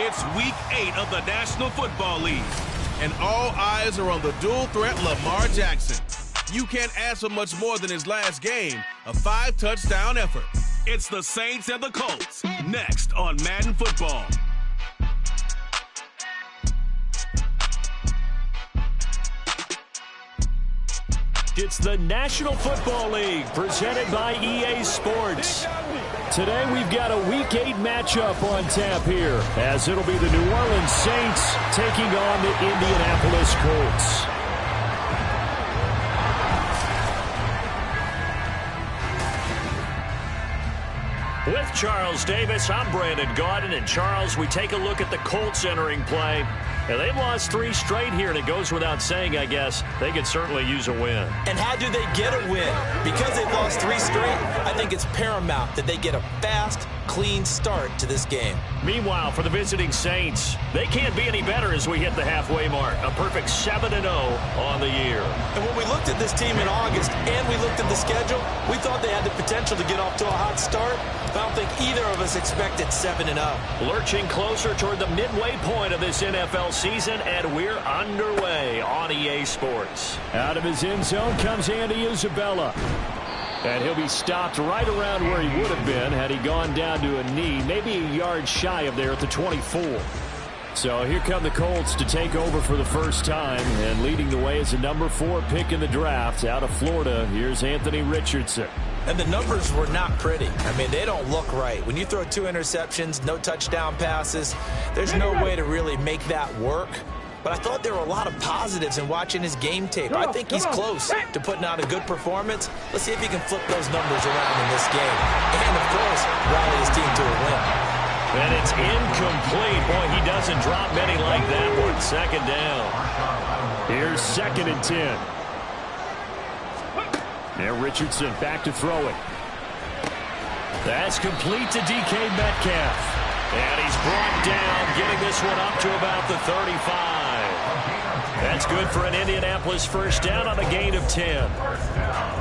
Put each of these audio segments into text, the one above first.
It's Week 8 of the National Football League, and all eyes are on the dual threat Lamar Jackson. You can't ask for much more than his last game, a 5-touchdown effort. It's the Saints and the Colts, next on Madden Football. It's the National Football League, presented by EA Sports. Today we've got a Week 8 matchup on tap here, as it'll be the New Orleans Saints taking on the Indianapolis Colts. With Charles Davis, I'm Brandon Gaudin. And Charles, we take a look at the Colts entering play. And they've lost 3 straight here, and it goes without saying, I guess, they could certainly use a win. And how do they get a win? Because they've lost 3 straight, I think it's paramount that they get a fast, clean start to this game. Meanwhile, for the visiting Saints, they can't be any better as we hit the halfway mark. A perfect 7-0 on the year. And when we looked at this team in August and we looked at the schedule, we thought they had the potential to get off to a hot start. But I don't think either of us expected 7-0. Lurching closer toward the midway point of this NFL season, and we're underway on EA Sports. Out of his end zone comes Andy Isabella. And he'll be stopped right around where he would have been had he gone down to a knee, maybe a yard shy of there at the 24. So here come the Colts to take over for the first time, and leading the way is the number 4 pick in the draft out of Florida. Here's Anthony Richardson. And the numbers were not pretty. I mean, they don't look right. When you throw 2 interceptions, no touchdown passes, there's no way to really make that work. But I thought there were a lot of positives in watching his game tape. I think he's close to putting out a good performance. Let's see if he can flip those numbers around in this game. And, of course, rally his team to a win. And it's incomplete. Boy, he doesn't drop many like that one. 2nd down. Here's 2nd and 10. And Richardson back to throw it. That's complete to DK Metcalf. And he's brought down, getting this one up to about the 35. That's good for an Indianapolis first down on a gain of 10.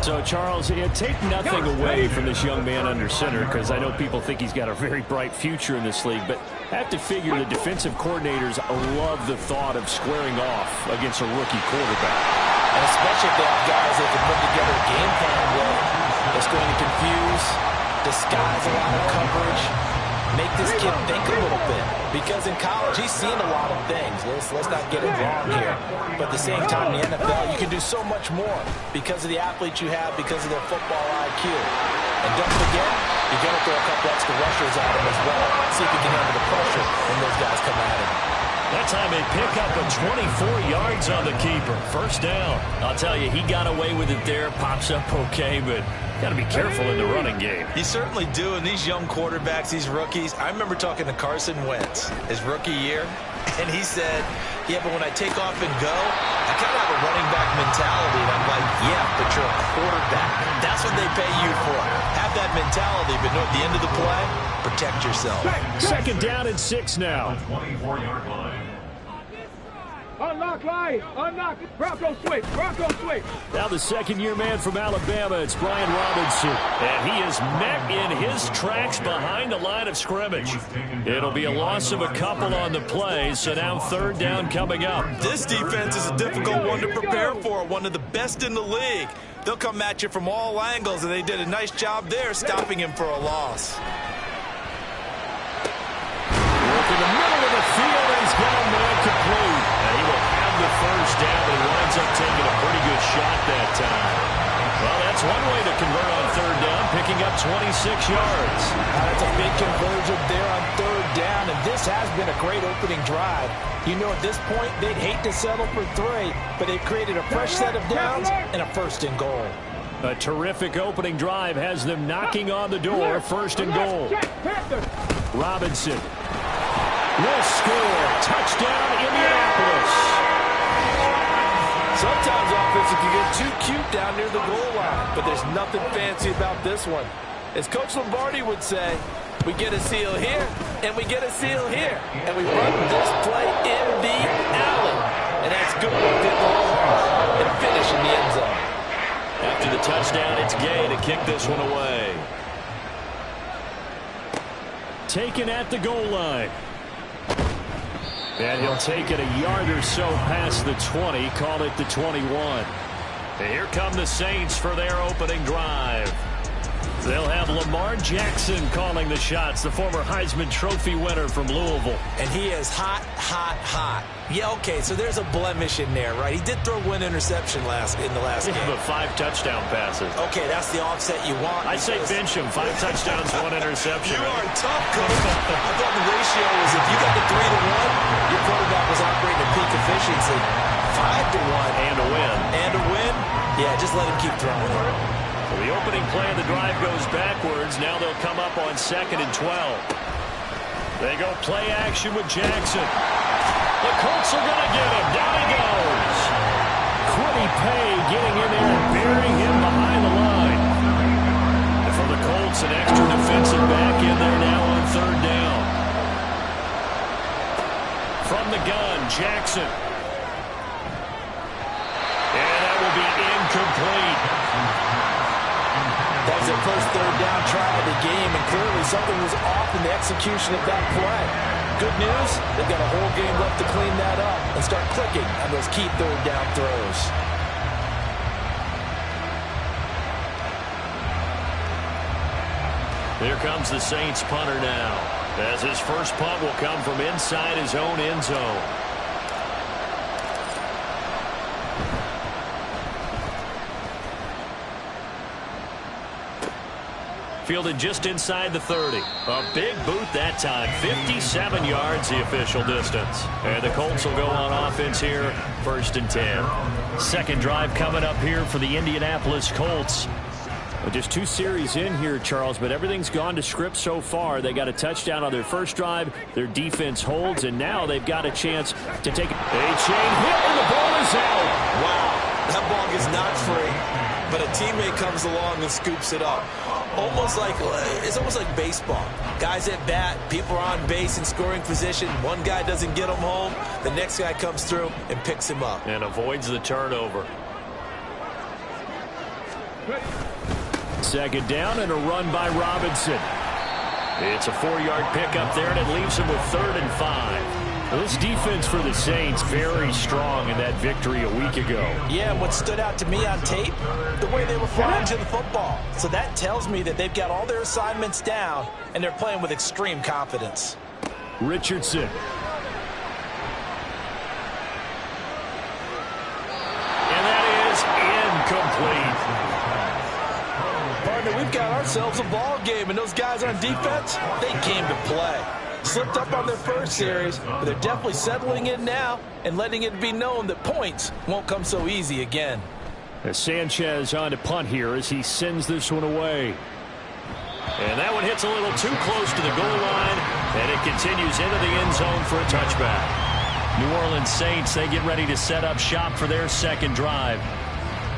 So, Charles, take nothing away from this young man under center, because I know people think he's got a very bright future in this league, but I have to figure the defensive coordinators love the thought of squaring off against a rookie quarterback. And especially if they have guys that can put together a game plan with. It's going to confuse, disguise a lot of coverage, make this kid think a little bit. Because in college, he's seen a lot of things. Let's not get it wrong here. But at the same time, in the NFL, you can do so much more because of the athletes you have, because of their football IQ. And don't forget, you got to throw a couple extra rushers at him as well. See if he can handle the pressure when those guys come at him. That time they pick up a 24 yards on the keeper. First down. I'll tell you, he got away with it there. Pops up okay, but got to be careful in the running game. You certainly do. And these young quarterbacks, these rookies, I remember talking to Carson Wentz his rookie year, and he said, yeah, but when I take off and go, I kind of have a running back mentality. And I'm like, yeah, but you're a quarterback. That's what they pay you for. Have that mentality, but at the end of the play, protect yourself. 2nd down and 6 now. 24-yard line. Unlock line, unlock, Bronco switch, Bronco switch. Now the second-year man from Alabama, it's Brian Robinson. And he is met in his tracks behind the line of scrimmage. It'll be a loss of a couple on the play, so now 3rd down coming up. This defense is a difficult one to prepare for, one of the best in the league. They'll come at you from all angles, and they did a nice job there stopping him for a loss. Work in the middle of the field, and he's got a man complete. And he will have the first down, and he winds up taking a pretty good shot that time. Well, that's one way to convert on 3rd down, picking up 26 yards. That's a big conversion there on 3rd down, and this has been a great opening drive. You know, at this point, they'd hate to settle for 3, but they've created a fresh set of downs and a 1st and goal. A terrific opening drive has them knocking on the door. 1st and goal. Robinson will score. Touchdown, Indianapolis. Sometimes offenses can get too cute down near the goal line, but there's nothing fancy about this one. As Coach Lombardi would say, we get a seal here, and we get a seal here, and we run this play in the alley. And that's good work in the home and finish in the end zone. After the touchdown, it's Gay to kick this one away. Taken at the goal line. And he'll take it a yard or so past the 20, call it the 21. And here come the Saints for their opening drive. They'll have Lamar Jackson calling the shots, the former Heisman Trophy winner from Louisville. And he is hot, hot, hot. Yeah, okay, so there's a blemish in there, right? He did throw one interception in the last game. But 5 touchdown passes. Okay, that's the offset you want. I say bench him. 5 touchdowns, 1 interception. You are tough, Coach. I thought the ratio was if you got the 3-to-1, your quarterback was operating at peak efficiency. 5-to-1. And a win. And a win? Yeah, just let him keep throwing. Well, the opening play of the drive goes backwards. Now they'll come up on 2nd and 12. They go play action with Jackson. The Colts are going to get him. Down he goes. Quiddy Pay getting in there and burying him behind the line. And for the Colts, an extra defensive back in there now on 3rd down. From the gun, Jackson. And that will be incomplete. That was their first 3rd down try of the game, and clearly something was off in the execution of that play. Good news, they've got a whole game left to clean that up and start clicking on those key 3rd down throws. Here comes the Saints punter now, as his first punt will come from inside his own end zone. Fielded just inside the 30. A big boot that time. 57 yards the official distance. And the Colts will go on offense here. 1st and 10. Second drive coming up here for the Indianapolis Colts. Well, just 2 series in here, Charles, but everything's gone to script so far. They got a touchdown on their first drive. Their defense holds, and now they've got a chance to take a chain hit, and the ball is out. Wow, that ball is not free, but a teammate comes along and scoops it up. It's almost like baseball. Guys at bat, people are on base in scoring position. One guy doesn't get him home. The next guy comes through and picks him up. And avoids the turnover. 2nd down and a run by Robinson. It's a 4-yard pickup there, and it leaves him with 3rd and 5. Well, this defense for the Saints very strong in that victory a week ago. Yeah, and what stood out to me on tape, the way they were flying to the football. So that tells me that they've got all their assignments down, and they're playing with extreme confidence. Richardson. And that is incomplete. Partner, we've got ourselves a ball game, and those guys on defense, they came to play. Slipped up on their first series, but they're definitely settling in now and letting it be known that points won't come so easy again. As Sanchez on to punt here as he sends this one away. And that one hits a little too close to the goal line, and it continues into the end zone for a touchback. New Orleans Saints, they get ready to set up shop for their 2nd drive.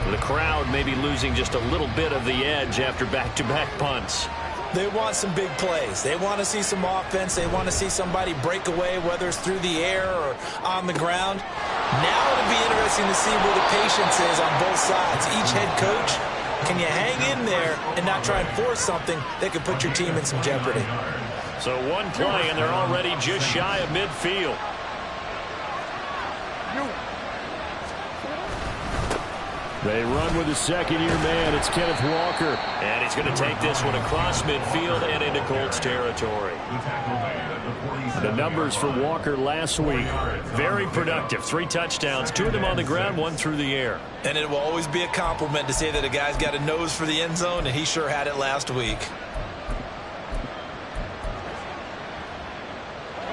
The crowd may be losing just a little bit of the edge after back-to-back punts. They want some big plays. They want to see some offense. They want to see somebody break away, whether it's through the air or on the ground. Now it'll be interesting to see where the patience is on both sides. Each head coach, can you hang in there and not try and force something that could put your team in some jeopardy? So one play, and they're already just shy of midfield. They run with the 2nd-year man. It's Kenneth Walker. And he's going to take this one across midfield and into Colts territory. The numbers for Walker last week, very productive. 3 touchdowns, 2 of them on the ground, 1 through the air. And it will always be a compliment to say that a guy's got a nose for the end zone, and he sure had it last week.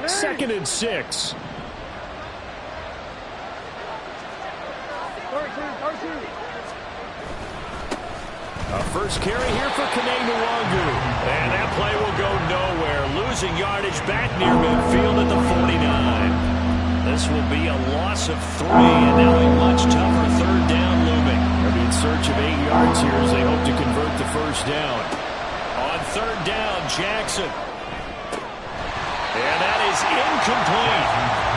2nd and 6. A first carry here for Kene Nwangu. And that play will go nowhere. Losing yardage back near midfield at the 49. This will be a loss of 3, and now a much tougher 3rd down looming. They'll be in search of 8 yards here as they hope to convert the first down. On 3rd down, Jackson. And that is incomplete.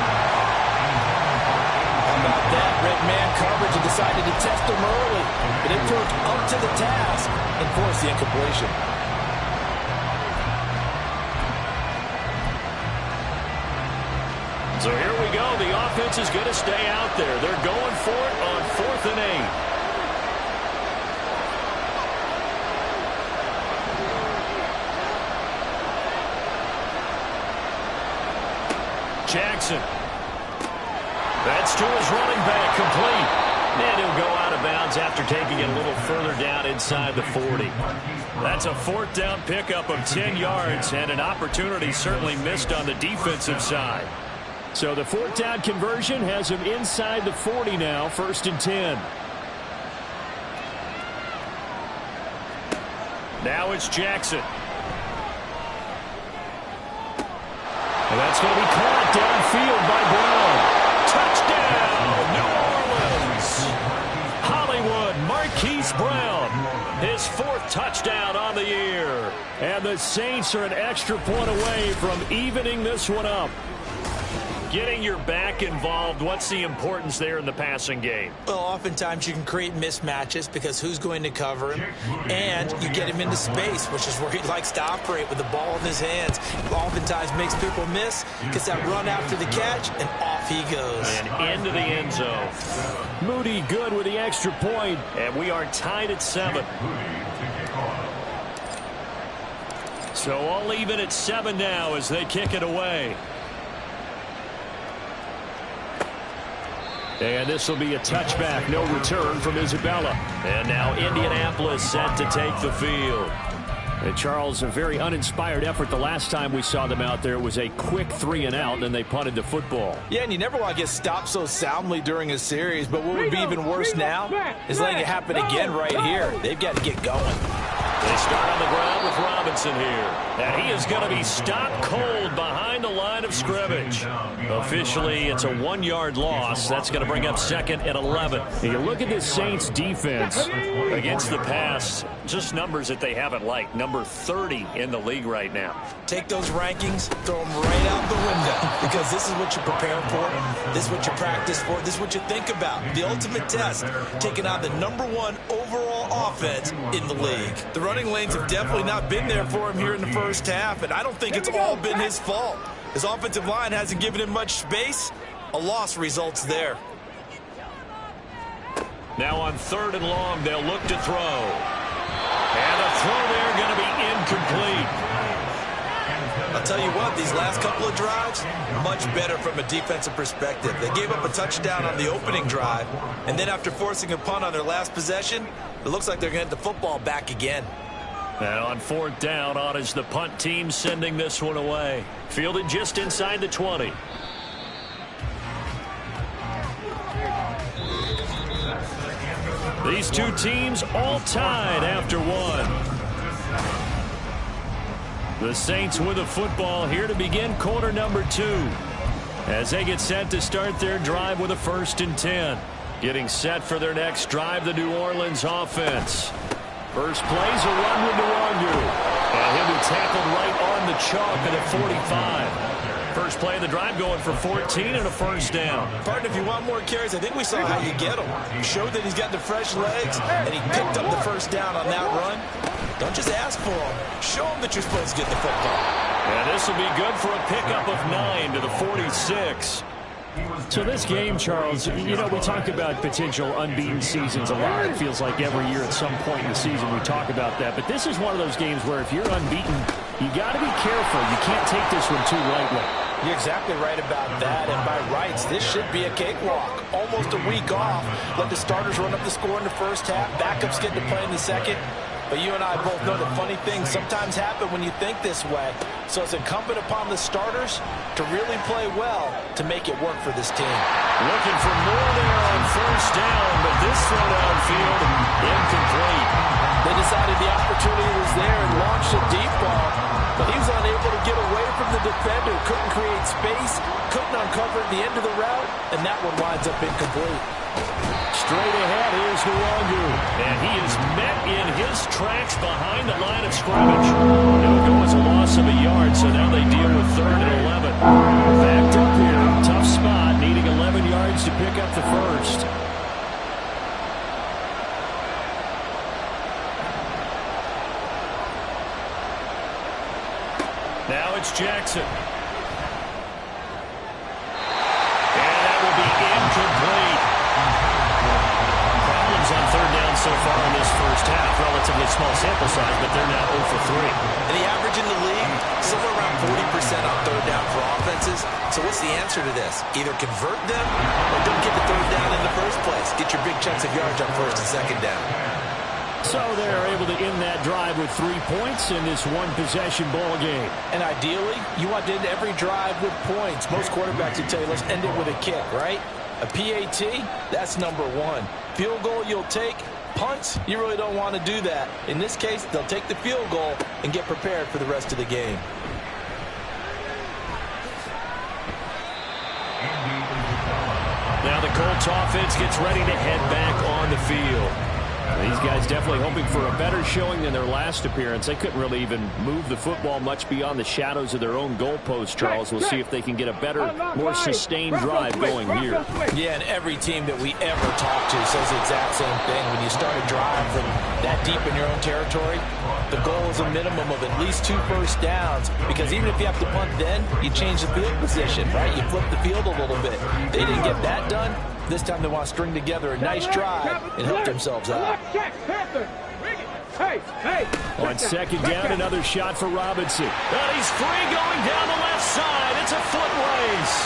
About that, red man coverage and decided to test him early, but it proved up to the task and forced the incompletion. So here we offense is going to stay out there. They're going for it on 4th and 8. Jackson. That's to his running back, complete. And he'll go out of bounds after taking it a little further down inside the 40. That's a 4th down pickup of 10 yards and an opportunity certainly missed on the defensive side. So the 4th down conversion has him inside the 40 now, 1st and 10. Now it's Jackson. And that's going to be caught downfield by Brown. Touchdown, New Orleans. Hollywood, Marquise Brown. His 4th touchdown on the year. And the Saints are an extra point away from evening this one up. Getting your back involved, what's the importance there in the passing game? Well, oftentimes you can create mismatches because who's going to cover him, and you get him into space, which is where he likes to operate with the ball in his hands. Oftentimes makes people miss, gets that run after the catch, and off he goes. And into the end zone. Moody good with the extra point, and we are tied at 7. So all even at 7 now as they kick it away. And this will be a touchback, no return from Isabella. And now Indianapolis set to take the field. And Charles, a very uninspired effort the last time we saw them out there. It was a quick 3 and out, and then they punted the football. Yeah, and you never want to get stopped so soundly during a series, but what would be even worse now is letting it happen again right here. They've got to get going. They start on the ground with Robinson here. And he is going to be stopped cold behind the line of scrimmage. Officially, it's a 1-yard loss. That's going to bring up 2nd and 11. You look at this Saints defense against the pass, just numbers that they haven't liked. Number 30 in the league right now. Take those rankings, throw them right out the window, because this is what you prepare for. This is what you practice for. This is what you think about. The ultimate test, taking on the #1 overall offense in the league. The running lanes have definitely not been there for him here in the first half, and I don't think it's all been his fault. His offensive line hasn't given him much space. A loss results there. Now on 3rd and long, they'll look to throw. And the throw there going to be incomplete. I'll tell you what, these last couple of drives, much better from a defensive perspective. They gave up a touchdown on the opening drive, and then after forcing a punt on their last possession, it looks like they're going to get the football back again. And on 4th down, on is the punt team sending this one away. Fielded just inside the 20. These two teams all tied after 1. The Saints with the football here to begin quarter number 2. As they get set to start their drive with a 1st and 10. Getting set for their next drive, the New Orleans offense. First play's a run with Nwangu. And he'll be tackled right on the chalk at a 45. First play of the drive going for 14 and a 1st down. Partner, if you want more carries, I think we saw how you get him. He showed that he's got the fresh legs, and he picked up the 1st down on that run. Don't just ask for him. Show him that you're supposed to get the football. And this will be good for a pickup of 9 to the 46. So this game, Charles, you know, we talk about potential unbeaten seasons a lot. It feels like every year at some point in the season we talk about that. But this is one of those games where if you're unbeaten, you got to be careful. You can't take this one too lightly. You're exactly right about that, and by rights, this should be a cakewalk. Almost a week off. Let the starters run up the score in the first half. Backups get to play in the second. But you and I both know that funny things sometimes happen when you think this way. So it's incumbent upon the starters to really play well to make it work for this team. Looking for more there on 1st down, but this throw downfield, incomplete. They decided the opportunity was there and launched a deep ball, but he was unable to get away from the defender, couldn't create space, couldn't uncover at the end of the route, and that one winds up incomplete. Straight ahead, here's Nwangu. And he is met in his tracks behind the line of scrimmage. It'll go as a loss of a yard, so now they deal with 3rd and 11. Backed up here, tough spot, needing 11 yards to pick up the 1st. Now it's Jackson. And that so far in this first half. Relatively small sample size, but they're now 0 for 3. And the average in the league, somewhere around 40% on third down for offenses. So what's the answer to this? Either convert them or don't get the third down in the first place. Get your big chunks of yards on first and second down. So they're able to end that drive with 3 points in this one-possession ball game. And ideally, you want to end every drive with points. Most quarterbacks would tell you, let's end it with a kick, right? A PAT, that's number 1. Field goal you'll take. Punts, you really don't want to do that. In this case, they'll take the field goal and get prepared for the rest of the game. Now the Colts offense gets ready to head back on the field. These guys definitely hoping for a better showing than their last appearance. They couldn't really even move the football much beyond the shadows of their own goalpost, Charles. We'll see if they can get a better, more sustained drive going here. Yeah, and every team that we ever talk to says the exact same thing. When you start a drive from that deep in your own territory, the goal is a minimum of at least 2 first downs, because even if you have to punt then, you change the field position, right? You flip the field a little bit. They didn't get that done. This time they want to string together a nice drive and help themselves out. On second down, another shot for Robinson. And he's free going down the left side. It's a foot race.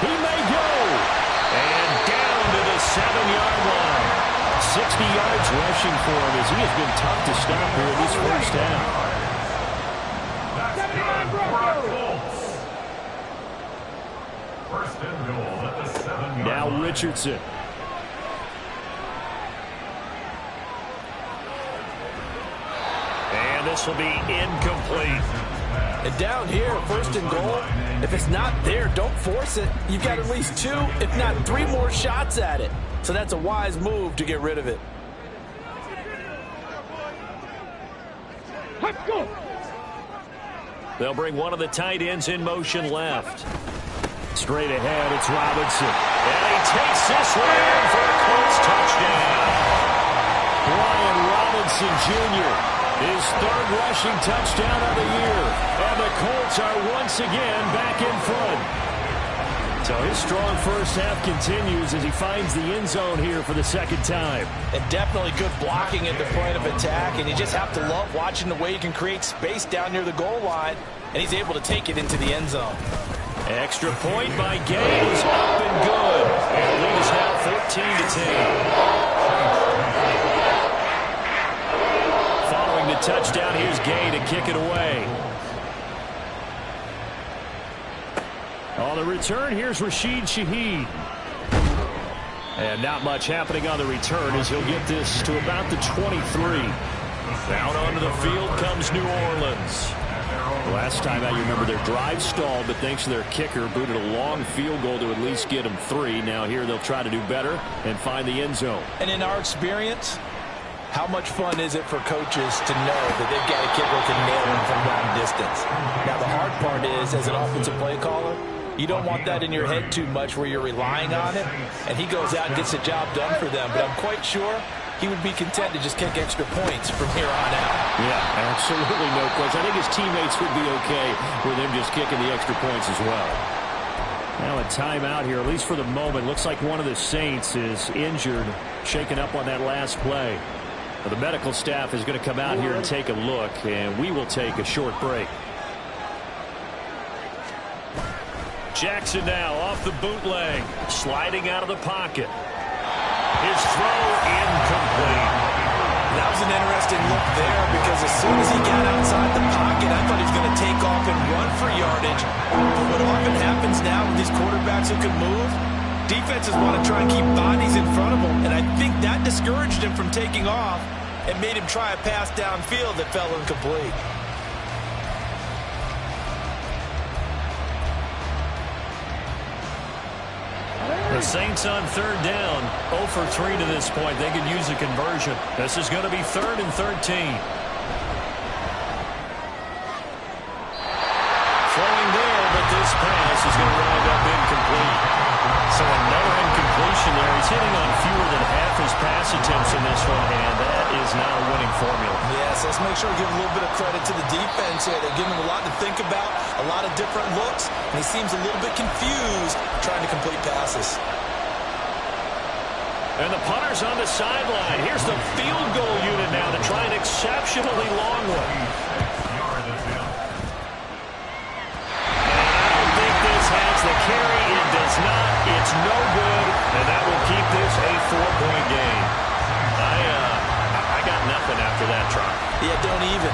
He may go. And down to the 7-yard line. 60 yards rushing for him as he has been tough to stop here in this first half. Now Richardson. And this will be incomplete. And down here, first and goal, if it's not there, don't force it. You've got at least 2, if not 3 more shots at it. So that's a wise move to get rid of it. Let's go. They'll bring one of the tight ends in motion left. Straight ahead, it's Robinson. And he takes this one in for a Colts touchdown. Brian Robinson Jr., his 3rd rushing touchdown of the year. And the Colts are once again back in front. So his strong first half continues as he finds the end zone here for the 2nd time. And definitely good blocking at the point of attack. And you just have to love watching the way he can create space down near the goal line. And he's able to take it into the end zone. Extra point by Gay is up and good. And the lead is now 14-10. Following the touchdown, here's Gay to kick it away. On the return, here's Rashid Shaheed. And not much happening on the return as he'll get this to about the 23. Down onto the field comes New Orleans. Last time out, you remember their drive stalled, but thanks to their kicker, booted a long field goal to at least get them 3. Now here they'll try to do better and find the end zone. And in our experience, how much fun is it for coaches to know that they've got a kicker who can nail them from long distance? Now the hard part is, as an offensive play caller, you don't want that in your head too much where you're relying on it, and he goes out and gets the job done for them. But I'm quite sure he would be content to just kick extra points from here on out. Yeah, absolutely no question. I think his teammates would be okay with him just kicking the extra points as well. Now a timeout here, at least for the moment. Looks like one of the Saints is injured, shaken up on that last play. Well, the medical staff is going to come out here and take a look, and we will take a short break. Jackson now off the bootleg, sliding out of the pocket. His throw incomplete. That was an interesting look there, because as soon as he got outside the pocket, I thought he was going to take off and run for yardage. But what often happens now with these quarterbacks who can move, defenses want to try and keep bodies in front of them, and I think that discouraged him from taking off and made him try a pass downfield that fell incomplete. The Saints on 3rd down, 0 for 3 to this point. They could use a conversion. This is going to be 3rd and 13. Throwing there, but this pass is going to wind up incomplete. So another incompletion there. He's hitting on fewer than half his pass attempts in this one, and that is not a winning formula. Yes, let's make sure we give a little bit of credit to the defense here. They're giving him a lot to think about, a lot of different looks, and he seems a little bit confused trying to complete passes. And the punter's on the sideline. Here's the field goal unit now to try an exceptionally long one. And I don't think this has the carry. It does not. It's no good. And that will keep this a 4-point game. I got nothing after that try. Yeah, don't even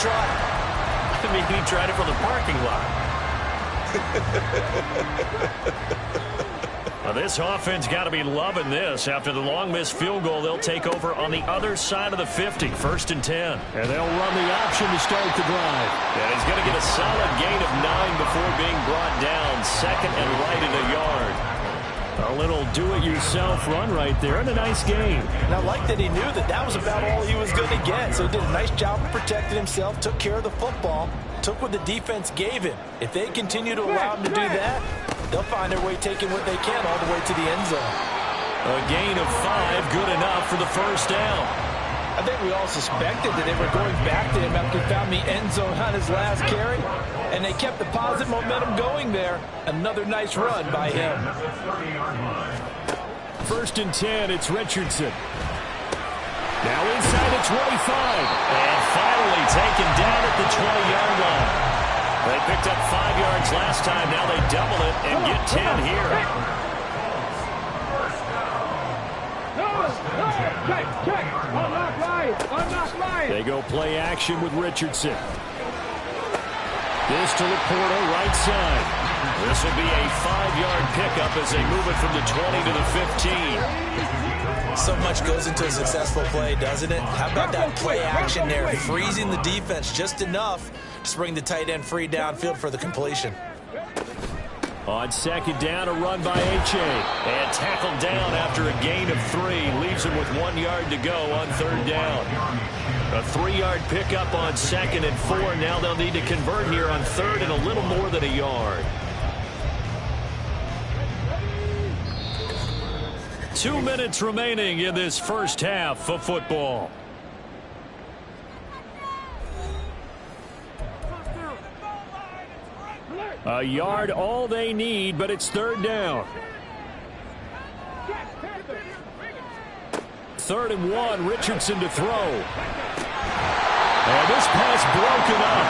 try. I mean, he tried it from the parking lot. Well, this offense got to be loving this. After the long missed field goal, they'll take over on the other side of the 50, 1st and 10. And they'll run the option to start the drive. And he's going to get a solid gain of 9 before being brought down, 2nd and right in the yard. A little do-it-yourself run right there, and a nice game. And I like that he knew that was about all he was going to get. So he did a nice job of protecting himself, took care of the football, took what the defense gave him. If they continue to allow him to do that, they'll find their way taking what they can all the way to the end zone. A gain of 5, good enough for the first down. I think we all suspected that they were going back to him after he found the end zone on his last carry, and they kept the positive momentum going there. Another nice run by him. 1st and 10, it's Richardson. Now inside the 25. And finally taken down at the 20-yard line. They picked up 5 yards last time. Now they double it and get 10 here. Check. Unlock line. They go play action with Richardson. This to Laporta, right side. This will be a 5-yard pickup as they move it from the 20 to the 15. So much goes into a successful play, doesn't it? How about that play action there, freezing the defense just enough to bring the tight end free downfield for the completion. On 2nd down, a run by H.A. And tackled down after a gain of 3. Leaves him with 1 yard to go on 3rd down. A 3-yard pickup on 2nd and 4. Now they'll need to convert here on 3rd and a little more than a yard. 2 minutes remaining in this first half of football. A yard all they need, but it's 3rd down. 3rd and 1, Richardson to throw. And this pass broken up.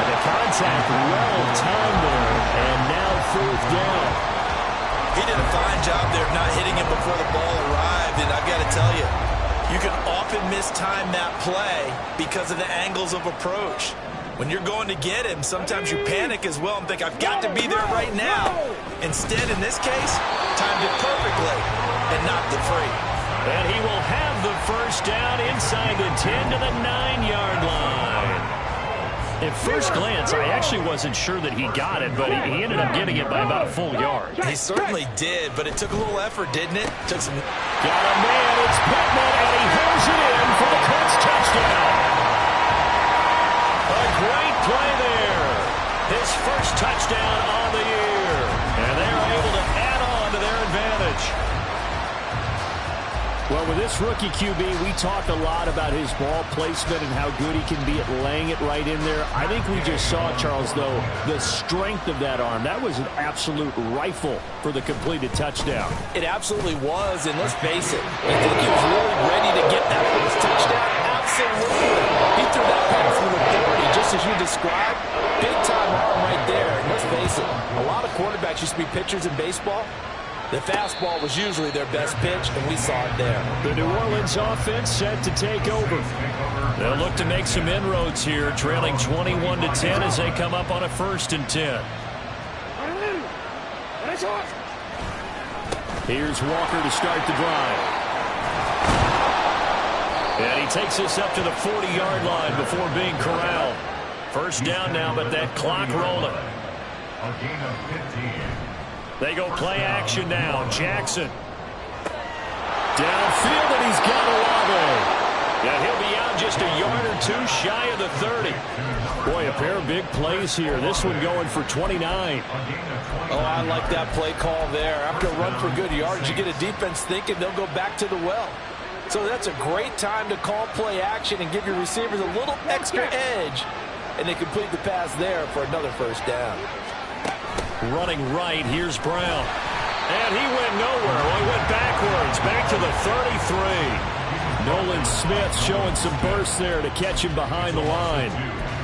And the contact well timed there, and now 4th down. He did a fine job there of not hitting him before the ball arrived, and I've got to tell you, you can often mistime that play because of the angles of approach. When you're going to get him, sometimes you panic as well and think, I've got to be there right now. Instead, in this case, timed it perfectly and knocked it free. And he will have the first down inside the 10 to the 9-yard line. At first glance, I actually wasn't sure that he got it, but he ended up getting it by about a full yard. He certainly did, but it took a little effort, didn't it? Took some. Got a man, it's Pittman, and he holds it in for the Colts touchdown. A great play there. His first touchdown on the year. And they're able to add on to their advantage. Well, with this rookie QB, we talk a lot about his ball placement and how good he can be at laying it right in there. I think we just saw, Charles, though, the strength of that arm. That was an absolute rifle for the completed touchdown. It absolutely was, and let's face it, you think he was really ready to get that first touchdown? Absolutely. He threw that pass with authority, just as you described. Big-time arm right there. And let's face it, a lot of quarterbacks used to be pitchers in baseball. The fastball was usually their best pitch, and we saw it there. The New Orleans offense set to take over. They'll look to make some inroads here, trailing 21-10 as they come up on a 1st and 10. Here's Walker to start the drive. And he takes us up to the 40-yard line before being corralled. First down now, but that clock rolling. A gain of 15. They go play action now. Jackson. Downfield, and he's got Olave. Yeah, he'll be out just a yard or 2 shy of the 30. Boy, a pair of big plays here. This one going for 29. Oh, I like that play call there. After a run for good yards, you get a defense thinking they'll go back to the well. So that's a great time to call play action and give your receivers a little extra edge. And they complete the pass there for another first down. Running right, here's Brown. And he went nowhere. Well, he went backwards, back to the 33. Nolan Smith showing some burst there to catch him behind the line.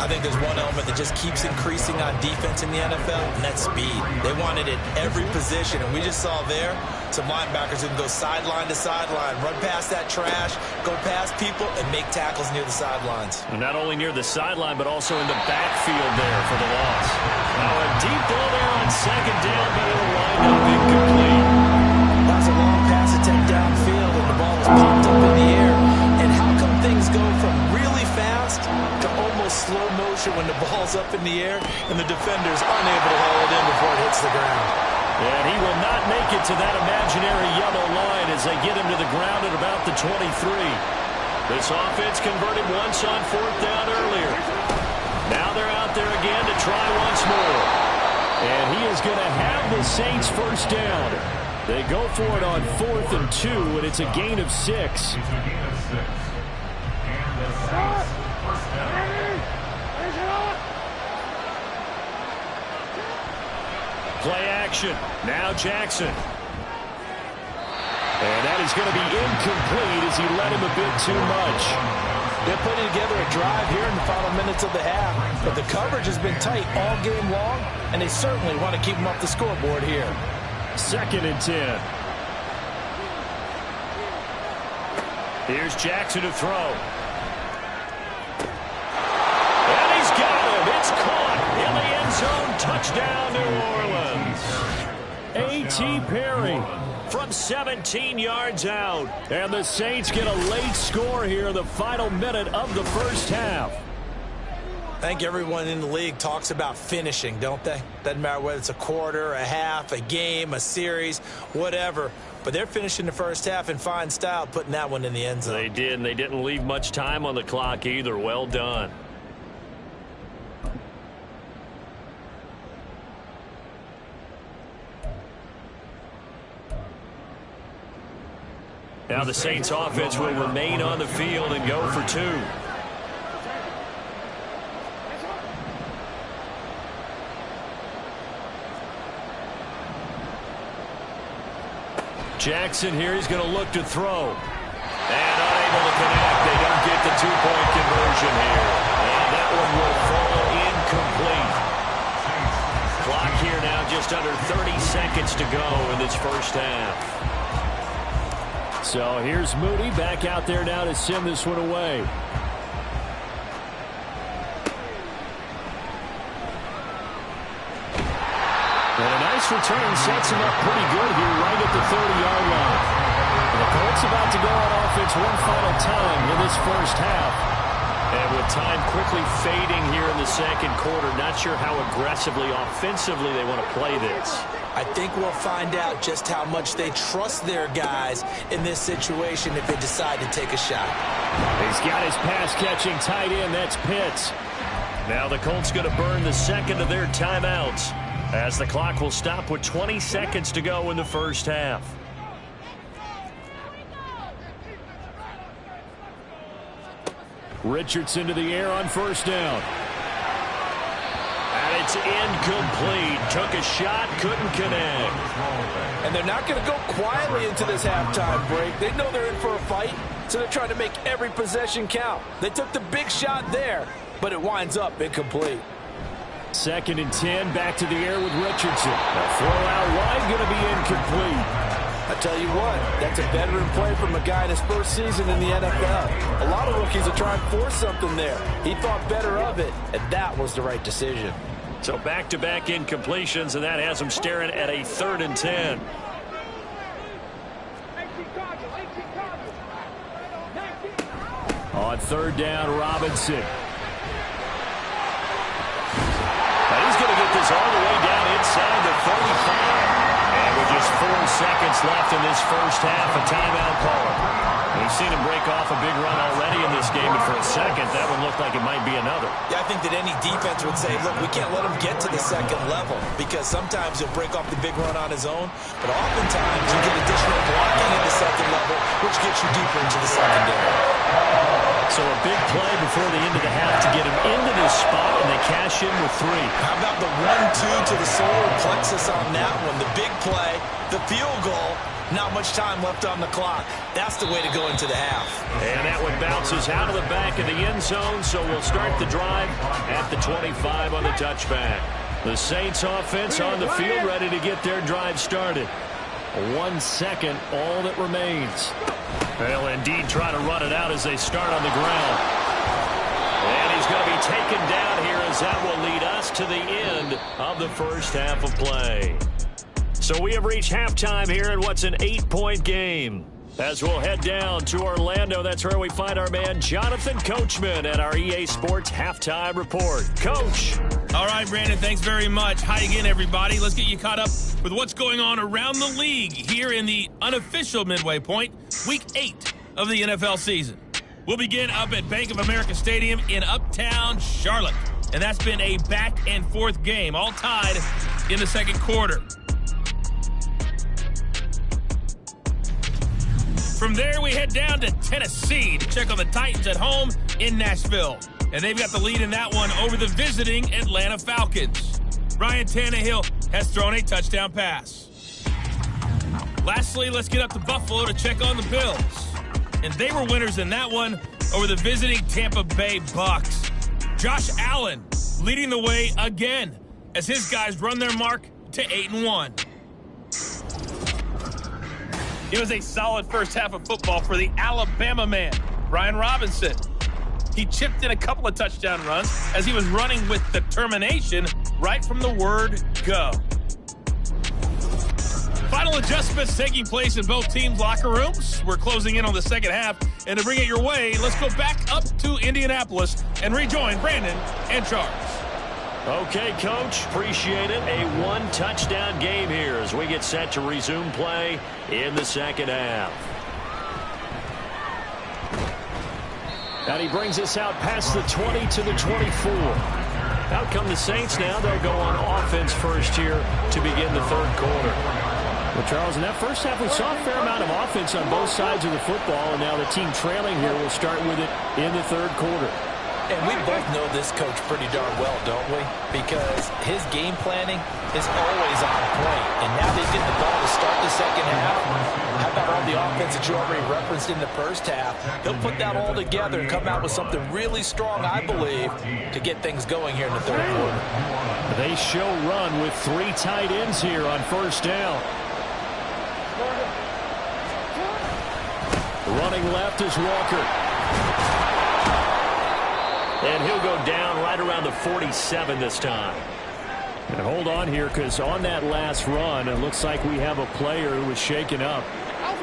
I think there's one element that just keeps increasing on defense in the NFL, and that's speed. They want it at every position, and we just saw there some linebackers who can go sideline to sideline, run past that trash, go past people, and make tackles near the sidelines. And not only near the sideline, but also in the backfield there for the loss. Now a deep ball there on second down, but it'll wind up incomplete. That was a long pass attempt downfield, and the ball was popped up in the air. And how come things go from really fast to almost slow motion when the ball's up in the air and the defender's unable to haul it in before it hits the ground? And he will not make it to that imaginary yellow line as they get him to the ground at about the 23. This offense converted once on fourth down earlier. Now they're out there again to try once more. And he is going to have the Saints first down. They go for it on 4th and 2, and it's a gain of 6. Play action. Now Jackson. And that is going to be incomplete as he led him a bit too much. They're putting together a drive here in the final minutes of the half, but the coverage has been tight all game long, and they certainly want to keep them off the scoreboard here. 2nd and 10. Here's Jackson to throw. And he's got him. It's caught in the end zone. Touchdown, New Orleans. A.T. Perry from 17 yards out. And the Saints get a late score here in the final minute of the first half. I think everyone in the league talks about finishing, don't they? Doesn't matter whether it's a quarter, a half, a game, a series, whatever. But they're finishing the first half in fine style, putting that one in the end zone. They did, and they didn't leave much time on the clock either. Well done. Now the Saints offense will remain on the field and go for 2. Jackson here, he's going to look to throw. And unable to connect. They don't get the 2-point conversion here. And that one will fall incomplete. Clock here now just under 30 seconds to go in this first half. So here's Moody back out there now to send this one away. And a nice return sets him up pretty good here right at the 30-yard line. And the Colts about to go on offense one final time in this first half. And with time quickly fading here in the second quarter, not sure how aggressively, offensively they want to play this. I think we'll find out just how much they trust their guys in this situation if they decide to take a shot. He's got his pass-catching tight end. That's Pitts. Now the Colts going to burn the second of their timeouts as the clock will stop with 20 seconds to go in the first half. Richardson to the air on first down. And it's incomplete. Took a shot, couldn't connect. And they're not going to go quietly into this halftime break. They know they're in for a fight, so they're trying to make every possession count. They took the big shot there, but it winds up incomplete. 2nd and 10, back to the air with Richardson. A throw out wide, going to be incomplete. I tell you what, that's a veteran play from a guy in his first season in the NFL. A lot of rookies are trying to force something there. He thought better of it, and that was the right decision. So back-to-back incompletions, and that has him staring at a 3rd and 10. On 3rd down, Robinson. He's going to get this all the way down inside the 35. And with just 4 seconds left in this first half, a timeout call. We've seen him break off a big run already in this game, and for a second, that one looked like it might be another. Yeah, I think that any defense would say, look, we can't let him get to the second level because sometimes he'll break off the big run on his own, but oftentimes you get additional blocking at the second level, which gets you deeper into the secondary. So a big play before the end of the half to get him into this spot, and they cash in with 3. How about the 1-2 to the solar plexus on that one? The big play, the field goal, not much time left on the clock. That's the way to go into the half. And that one bounces out of the back of the end zone, so we'll start the drive at the 25 on the touchback. The Saints offense on the field ready to get their drive started. 1 second, all that remains. They'll indeed try to run it out as they start on the ground. And he's going to be taken down here as that will lead us to the end of the first half of play. So we have reached halftime here in what's an 8-point game. As we'll head down to Orlando, that's where we find our man Jonathan Coachman at our EA Sports Halftime Report. Coach. All right, Brandon, thanks very much. Hi again, everybody. Let's get you caught up with what's going on around the league here in the unofficial midway point, Week 8 of the NFL season. We'll begin up at Bank of America Stadium in Uptown Charlotte. And that's been a back-and-forth game, all tied in the second quarter. From there, we head down to Tennessee to check on the Titans at home in Nashville. And they've got the lead in that one over the visiting Atlanta Falcons. Ryan Tannehill has thrown a touchdown pass. Lastly, let's get up to Buffalo to check on the Bills. And they were winners in that one over the visiting Tampa Bay Bucks. Josh Allen leading the way again as his guys run their mark to 8-1. It was a solid first half of football for the Alabama man, Brian Robinson. He chipped in a couple of touchdown runs as he was running with determination right from the word go. Final adjustments taking place in both teams' locker rooms. We're closing in on the second half, and to bring it your way, let's go back up to Indianapolis and rejoin Brandon and Charles. Okay, Coach, appreciate it. A 1-touchdown game here as we get set to resume play in the second half. And he brings us out past the 20 to the 24. Out come the Saints now. They'll go on offense first here to begin the third quarter. Well, Charles, in that first half, we saw a fair amount of offense on both sides of the football, and now the team trailing here will start with it in the third quarter. And we both know this coach pretty darn well, don't we? Because his game planning is always on point. And now they get the ball to start the second half. How about all the offense that you already referenced in the first half? He'll put that all together and come out with something really strong, I believe, to get things going here in the third quarter. They show run with 3 tight ends here on first down. Running left is Walker. And he'll go down right around the 47 this time. And hold on here, because on that last run, it looks like we have a player who was shaken up.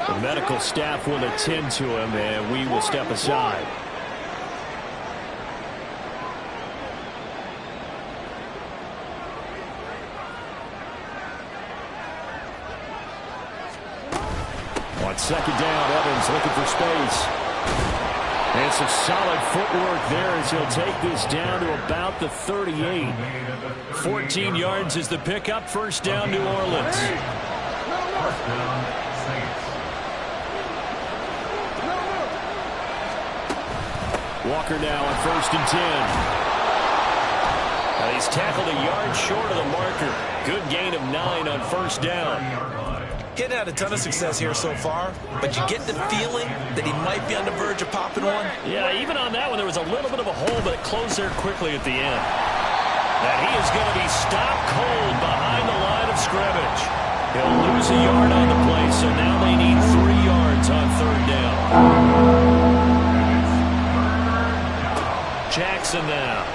The medical staff will attend to him, and we will step aside. On second down, Evans looking for space. And some solid footwork there as he'll take this down to about the 38. 14 yards is the pickup. First down, New Orleans. Walker now on 1st and 10. He's tackled a yard short of the marker. Good gain of 9 on first down. He's had a ton of success here so far, but you get the feeling that he might be on the verge of popping one. Yeah, even on that one, there was a little bit of a hole, but it closed there quickly at the end. And he is going to be stopped cold behind the line of scrimmage. He'll lose a yard on the play, so now they need 3 yards on third down. Jackson now.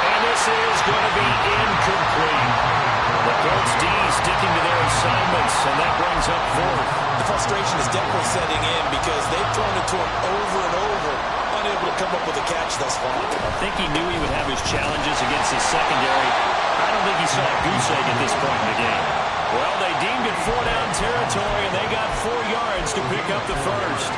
And this is going to be incomplete. The Colts D sticking to their assignments, and that brings up 4th. The frustration is definitely setting in because they've thrown it to him over and over, unable to come up with a catch thus far. I think he knew he would have his challenges against the secondary. I don't think he saw a goose egg at this point in the game. Well, they deemed it 4-down territory, and they got 4 yards to pick up the first.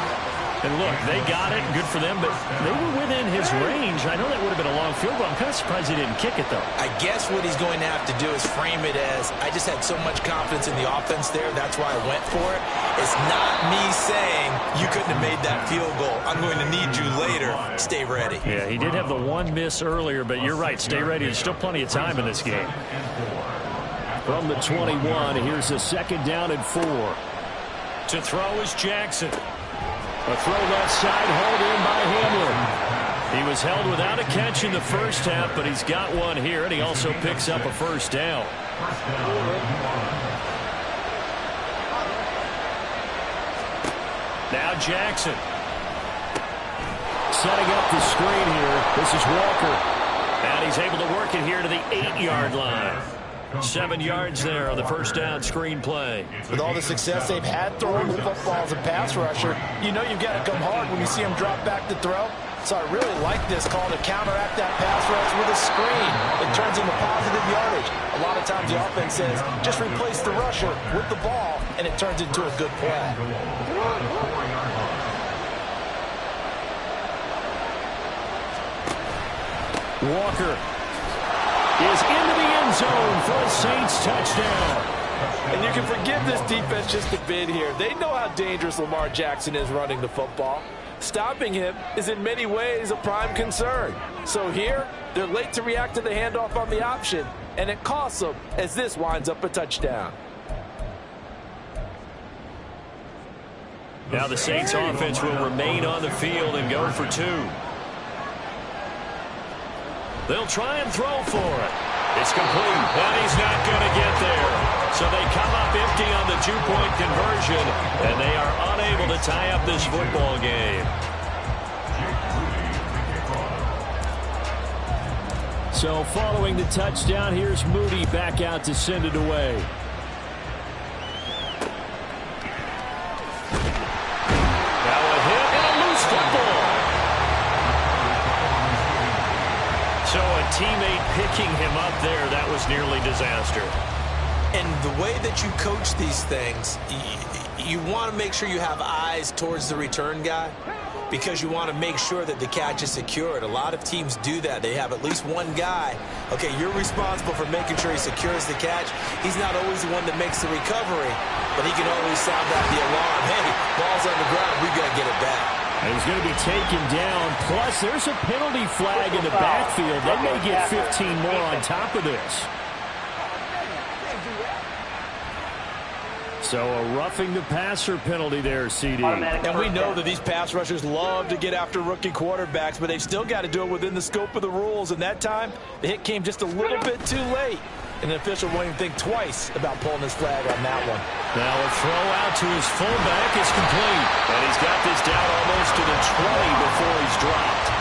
And look, they got it, good for them, but they were within his range. I know that would have been a long field goal. I'm kind of surprised he didn't kick it, though. I guess what he's going to have to do is frame it as, I just had so much confidence in the offense there, that's why I went for it. It's not me saying you couldn't have made that field goal. I'm going to need you later. Stay ready. Yeah, he did have the one miss earlier, but you're right, stay ready. There's still plenty of time in this game. From the 21, here's a 2nd down and 4. To throw is Jackson. A throw left side, hauled in by Hamlin. He was held without a catch in the first half, but he's got one here, and he also picks up a 1st down. Now Jackson. Setting up the screen here. This is Walker. And he's able to work it here to the 8-yard line. 7 yards there on the 1st down screen play. With all the success they've had throwing the football as a pass rusher, you know you've got to come hard when you see him drop back to throw. So I really like this call to counteract that pass rush with a screen. It turns into positive yardage. A lot of times the offense says, just replace the rusher with the ball, and it turns into a good play. Walker is into the end zone for a Saints touchdown. And you can forgive this defense just a bit here. They know how dangerous Lamar Jackson is running the football. Stopping him is in many ways a prime concern. So here, they're late to react to the handoff on the option, and it costs them as this winds up a touchdown. Now the Saints offense will remain on the field and go for 2. They'll try and throw for it. It's complete, and he's not going to get there. So they come up empty on the 2-point conversion, and they are unable to tie up this football game. So following the touchdown, here's Moody back out to send it away. Now a hit and a loose football. So a teammate picking him up there, that was nearly disaster. And the way that you coach these things, you want to make sure you have eyes towards the return guy because you want to make sure that the catch is secured. A lot of teams do that. They have at least one guy. Okay, you're responsible for making sure he secures the catch. He's not always the one that makes the recovery, but he can always sound out the alarm. Hey, ball's on the ground. We got to get it back. And he's going to be taken down. Plus, there's a penalty flag in the backfield. They may get 15 more on top of this. So a roughing the passer penalty there, CD. And we know that these pass rushers love to get after rookie quarterbacks, but they've still got to do it within the scope of the rules. And that time, the hit came just a little bit too late. And the official won't even think twice about pulling his flag on that one. Now a throw out to his fullback is complete. And he's got this down almost to the 20 before he's dropped.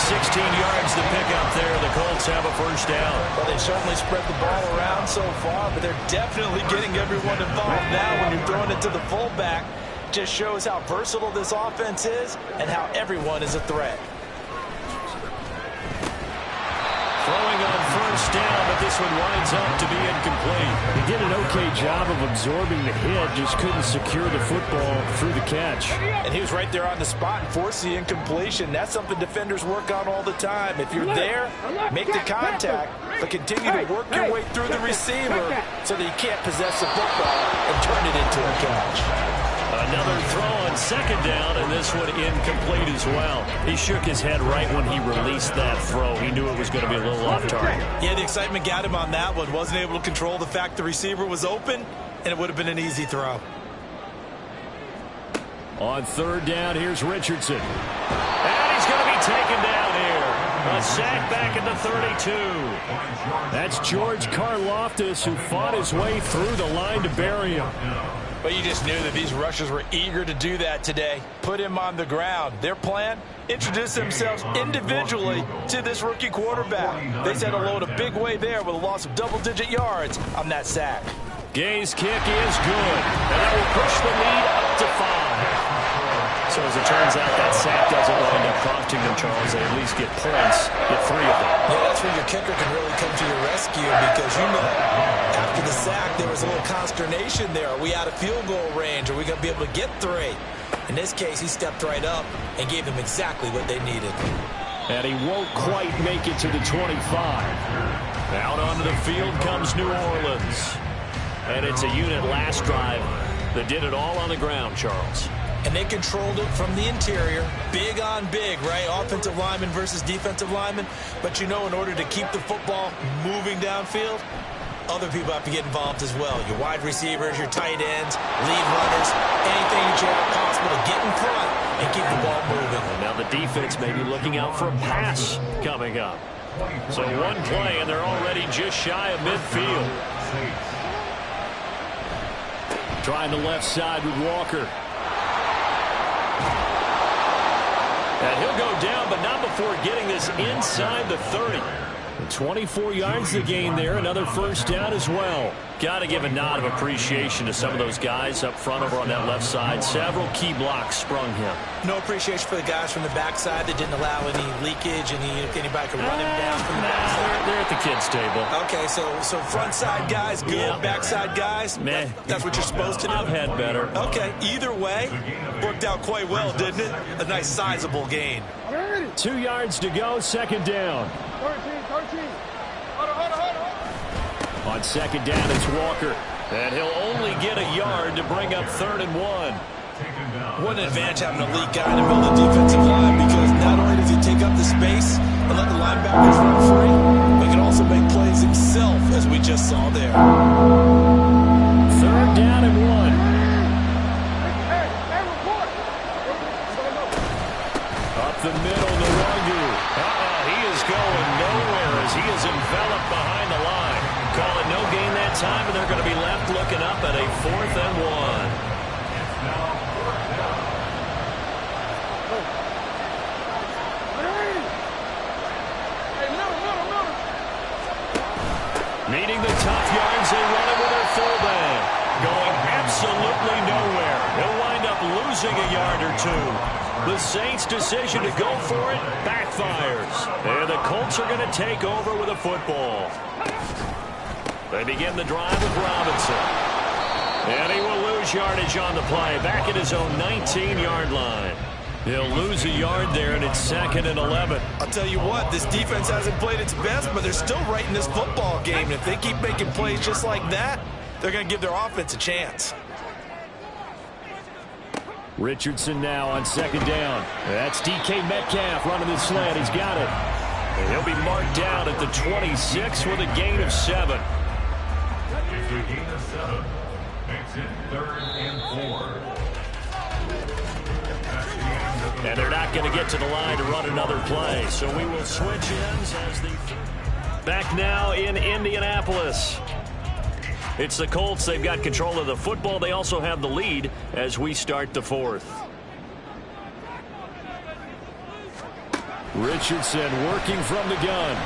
16 yards to pick up there. The Colts have a 1st down. Well, they've certainly spread the ball around so far, but they're definitely getting everyone involved now when you're throwing it to the fullback. Just shows how versatile this offense is and how everyone is a threat. Throwing on 1st down, but this one winds up to be incomplete. He did an okay job of absorbing the hit, just couldn't secure the football through the catch. And he was right there on the spot and forced the incompletion. That's something defenders work on all the time. If you're there, make the contact, but continue to work your way through the receiver so that you can't possess the football and turn it into a catch. Another throw on 2nd down, and this one incomplete as well. He shook his head right when he released that throw. He knew it was going to be a little off target. Yeah, the excitement got him on that one. Wasn't able to control the fact the receiver was open, and it would have been an easy throw. On 3rd down, here's Richardson. And he's going to be taken down here. A sack back at the 32. That's George Karlaftis, who fought his way through the line to bury him. But you just knew that these rushers were eager to do that today. Put him on the ground. Their plan, introduce themselves individually to this rookie quarterback. They said hello in a big way there with a loss of double-digit yards on that sack. Gay's kick is good, and that will push the lead up to 5. So as it turns out, that sack doesn't wind up costing them, Charles. They at least get points, get 3 of them. Yeah, that's where your kicker can really come to your rescue because, you know, after the sack, there was a little consternation there. Are we out of field goal range? Are we going to be able to get 3? In this case, he stepped right up and gave them exactly what they needed. And he won't quite make it to the 25. Out onto the field comes New Orleans. And it's a unit last drive that did it all on the ground, Charles. And they controlled it from the interior. Big on big, right? Offensive lineman versus defensive lineman. But you know, in order to keep the football moving downfield, other people have to get involved as well. Your wide receivers, your tight ends, lead runners, anything that you have possible to get in front and keep the ball moving. And now the defense may be looking out for a pass coming up. So one play, and they're already just shy of midfield. Trying the left side with Walker. And he'll go down, but not before getting this inside the 30. 24 yards the gain there. Another first down as well. Got to give a nod of appreciation to some of those guys up front over on that left side. Several key blocks sprung him. No appreciation for the guys from the backside that didn't allow any leakage, and anybody could run him down from the backside. They're at the kids' table. Okay, so front side guys, good. Yeah. Backside guys, meh. That's what you're supposed to do. I've had better. Okay, either way, worked out quite well, didn't it? A nice sizable gain. 2 yards to go, second down. 13. On second down, it's Walker. And he'll only get a yard to bring up 3rd and 1. What an advantage having a lead guy in the middle of the defensive line, because not only does he take up the space and let the linebackers run free, but he can also make plays himself, as we just saw there. 3rd down and 1. Up the middle, the Rungu. He is going nowhere as he is enveloped behind the line. Call it no gain that time, and they're going to be left looking up at a 4th and 1. Needing the tough yards, they run it with their fullback. Going absolutely nowhere. He'll wind up losing a yard or two. The Saints' decision to go for it backfires. And the Colts are going to take over with a football. They begin the drive with Robinson. And he will lose yardage on the play. Back at his own 19-yard line. He'll lose a yard there, and it's 2nd and 11. I'll tell you what, this defense hasn't played its best, but they're still right in this football game. And if they keep making plays just like that, they're going to give their offense a chance. Richardson now on second down. That's DK Metcalf running the slant. He's got it. And he'll be marked down at the 26 with a gain of 7. It's a gain of 7. Makes it 3rd and 4. And they're not going to get to the line to run another play. So we will switch ends as the... Back now in Indianapolis. It's the Colts. They've got control of the football. They also have the lead as we start the 4th. Richardson working from the gun.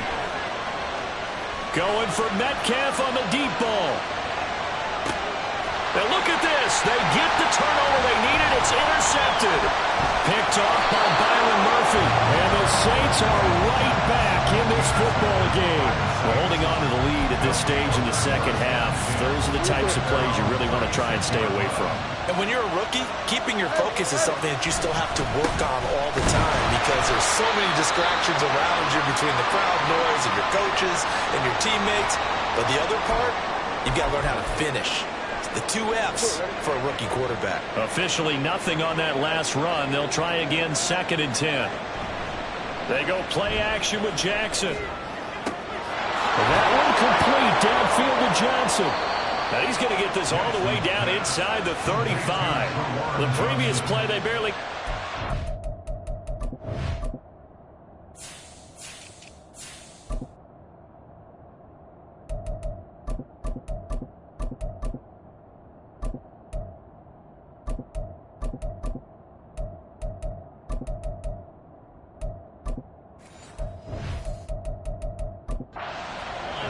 Going for Metcalf on the deep ball. And look at this. They get the turnover they needed. It's intercepted. Picked off by Byron Murphy. And the Saints are right back in this football game. We're holding on to the lead at this stage in the second half. Those are the types of plays you really want to try and stay away from. And when you're a rookie, keeping your focus is something that you still have to work on all the time, because there's so many distractions around you between the crowd noise and your coaches and your teammates. But the other part, you've got to learn how to finish. The 2 F's for a rookie quarterback. Officially nothing on that last run. They'll try again, 2nd and 10. They go play action with Jackson. And that one complete downfield to Johnson. Now he's going to get this all the way down inside the 35. The previous play, they barely...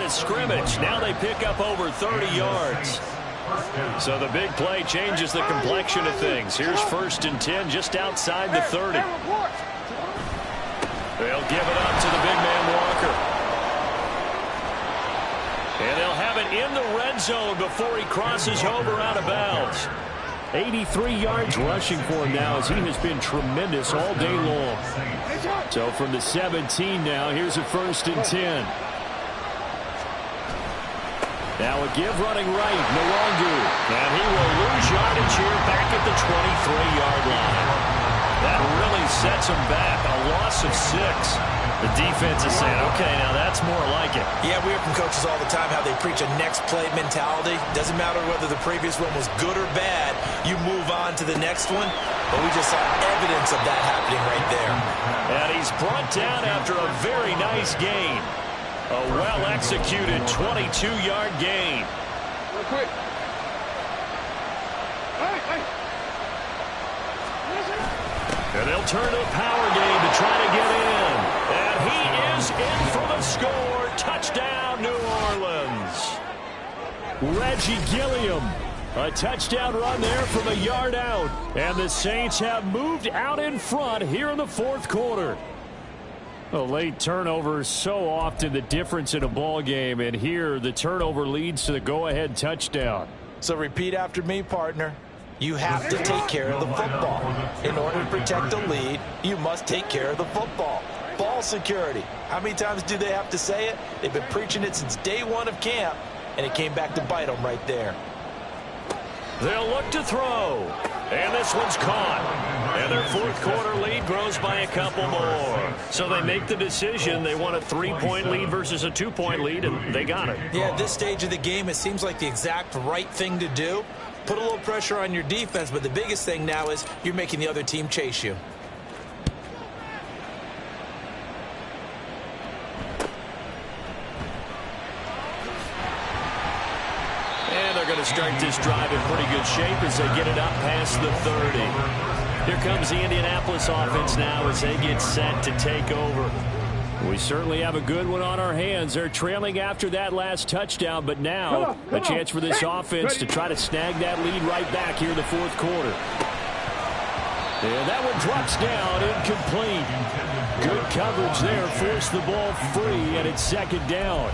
Scrimmage. Now they pick up over 30 yards. So the big play changes the complexion of things. Here's 1st and 10 just outside the 30. They'll give it up to the big man Walker. And they'll have it in the red zone before he crosses over out of bounds. 83 yards rushing for him now as he has been tremendous all day long. So from the 17 now, here's a 1st and 10. Now a give running right, Nwangu. And he will lose yardage here back at the 23-yard line. That really sets him back. A loss of 6. The defense is saying, okay, now that's more like it. Yeah, we hear from coaches all the time how they preach a next play mentality. Doesn't matter whether the previous one was good or bad. You move on to the next one. But we just saw evidence of that happening right there. And he's brought down after a very nice gain. A well-executed 22-yard gain. Real quick. And they'll turn to a power game to try to get in. And he is in for the score. Touchdown, New Orleans. Reggie Gilliam. A touchdown run there from a yard out. And the Saints have moved out in front here in the 4th quarter. A late turnover is so often the difference in a ball game, and here the turnover leads to the go-ahead touchdown. So repeat after me, partner. You have to take care of the football. In order to protect the lead, you must take care of the football. Ball security. How many times do they have to say it? They've been preaching it since day 1 of camp, and it came back to bite them right there. They'll look to throw. And this one's caught. And their 4th quarter lead grows by a couple more. So they make the decision. They want a 3-point lead versus a 2-point lead, and they got it. Yeah, at this stage of the game, it seems like the exact right thing to do. Put a little pressure on your defense, but the biggest thing now is you're making the other team chase you. And they're going to start this drive in pretty good shape as they get it up past the 30. Here comes the Indianapolis offense now as they get set to take over. We certainly have a good one on our hands. They're trailing after that last touchdown, but now a chance for this offense to try to snag that lead right back here in the 4th quarter. And that one drops down, incomplete. Good coverage there, forced the ball free, and it's 2nd down.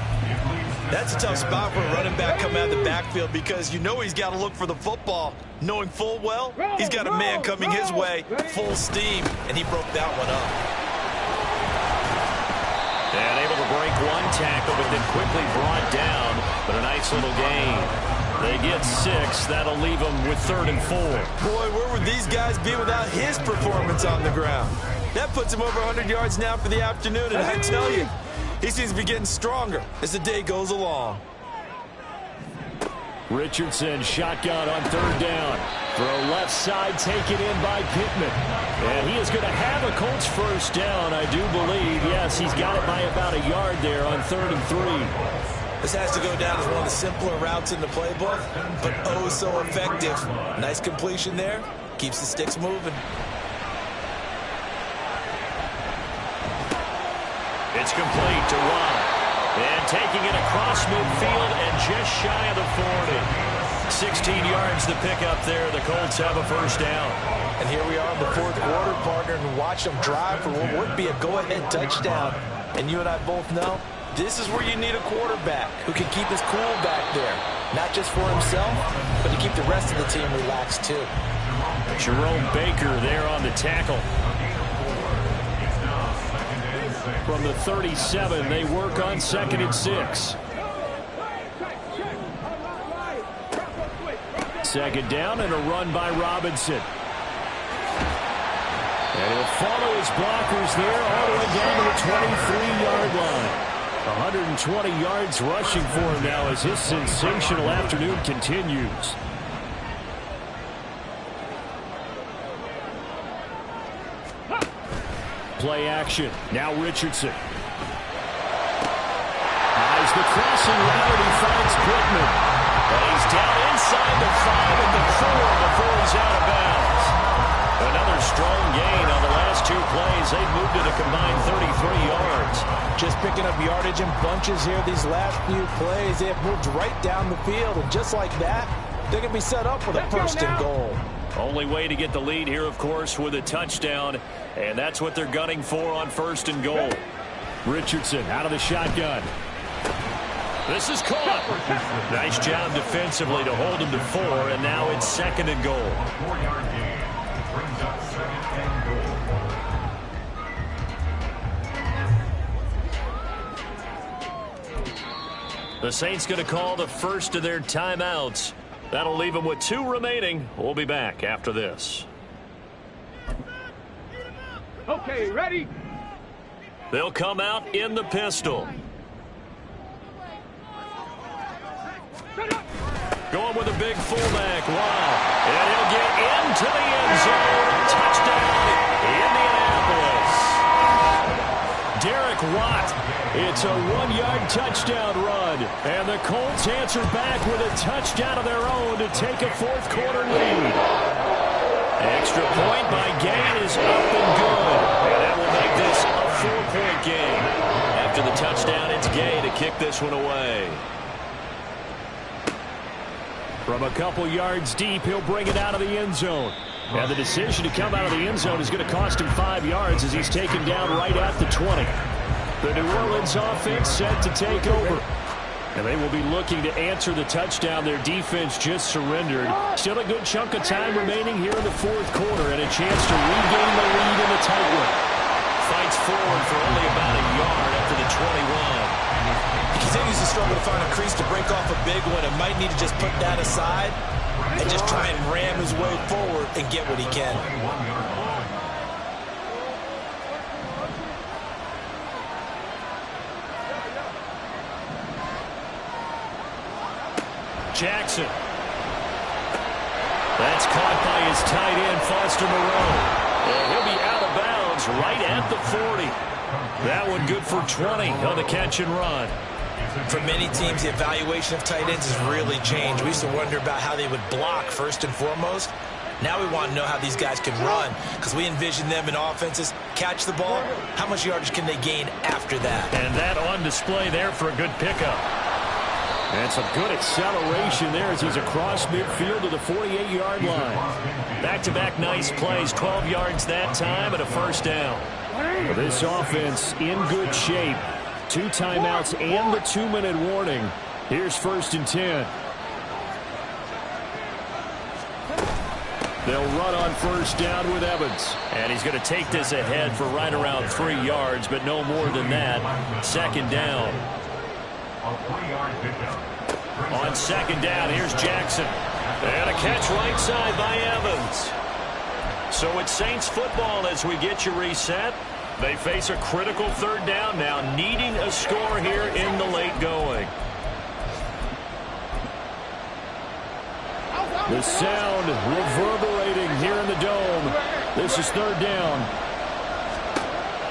That's a tough spot for a running back coming out of the backfield because you know he's got to look for the football, knowing full well he's got a man coming his way, full steam, and he broke that one up. And able to break one tackle, but then quickly brought down, but a nice little gain. They get 6. That'll leave them with 3rd and 4. Boy, where would these guys be without his performance on the ground? That puts him over 100 yards now for the afternoon, and I tell you, he seems to be getting stronger as the day goes along. Richardson shotgun on 3rd down. Throw left side taken in by Pittman. And he is going to have a Colts 1st down, I do believe. Yes, he's got it by about a yard there on 3rd and 3. This has to go down as one of the simpler routes in the playbook, but oh so effective. Nice completion there. Keeps the sticks moving. It's complete to Watt. And taking it across midfield and just shy of the 40. 16 yards to pick up there. The Colts have a 1st down. And here we are in the 4th quarter, partner, and watch them drive for what would be a go-ahead touchdown. And you and I both know this is where you need a quarterback who can keep his cool back there. Not just for himself, but to keep the rest of the team relaxed too. Jerome Baker there on the tackle. From the 37, they work on 2nd and 6. 2nd down and a run by Robinson. And he'll follow his blockers there all the way down to the 23-yard line. 120 yards rushing for him now as his sensational afternoon continues. Play action. Now Richardson. As the crossing route, he finds Pittman. And he's down inside the 5 at the 4 before he's out of bounds. Another strong gain on the last 2 plays. They've moved it a combined 33 yards. Just picking up yardage in bunches here these last few plays. They have moved right down the field, and just like that, they're going to be set up with a 1st and goal. Only way to get the lead here, of course, with a touchdown, and that's what they're gunning for on 1st and goal. Richardson out of the shotgun. This is caught. Nice job defensively to hold him to 4, and now it's 2nd and goal. 4-yard gain. Brings up 2nd and goal. The Saints going to call the first of their timeouts. That'll leave them with 2 remaining. We'll be back after this. Okay, ready? They'll come out in the pistol. Going with a big fullback. Wow. And he'll get into the end zone. Touchdown, Indianapolis. Derek Watt. It's a 1-yard touchdown run. And the Colts answer back with a touchdown of their own to take a 4th quarter lead. Extra point by Gay is up and good. And that will make this a 4-point game. After the touchdown, it's Gay to kick this one away. From a couple yards deep, he'll bring it out of the end zone. And the decision to come out of the end zone is going to cost him 5 yards as he's taken down right at the 20. The New Orleans offense set to take over. And they will be looking to answer the touchdown their defense just surrendered. Still a good chunk of time remaining here in the 4th quarter and a chance to regain the lead in the tight one. Fights forward for only about a yard after the 21. He continues to struggle to find a crease to break off a big one and might need to just put that aside and just try and ram his way forward and get what he can. Jackson. That's caught by his tight end, Foster Moreau. And he'll be out of bounds right at the 40. That one good for 20 on the catch and run. For many teams, the evaluation of tight ends has really changed. We used to wonder about how they would block first and foremost. Now we want to know how these guys can run because we envision them in offenses. Catch the ball, how much yardage can they gain after that? And that on display there for a good pickup. And some good acceleration there as he's across midfield to the 48-yard line. Back-to-back nice plays, 12 yards that time and a first down. This offense in good shape. 2 timeouts and the 2-minute warning. Here's 1st and 10. They'll run on first down with Evans. And he's going to take this ahead for right around 3 yards, but no more than that. 2nd down. On 2nd down, here's Jackson. And a catch right side by Evans. So it's Saints football as we get you reset. They face a critical 3rd down now, needing a score here in the late going. The sound reverberating here in the dome. This is 3rd down.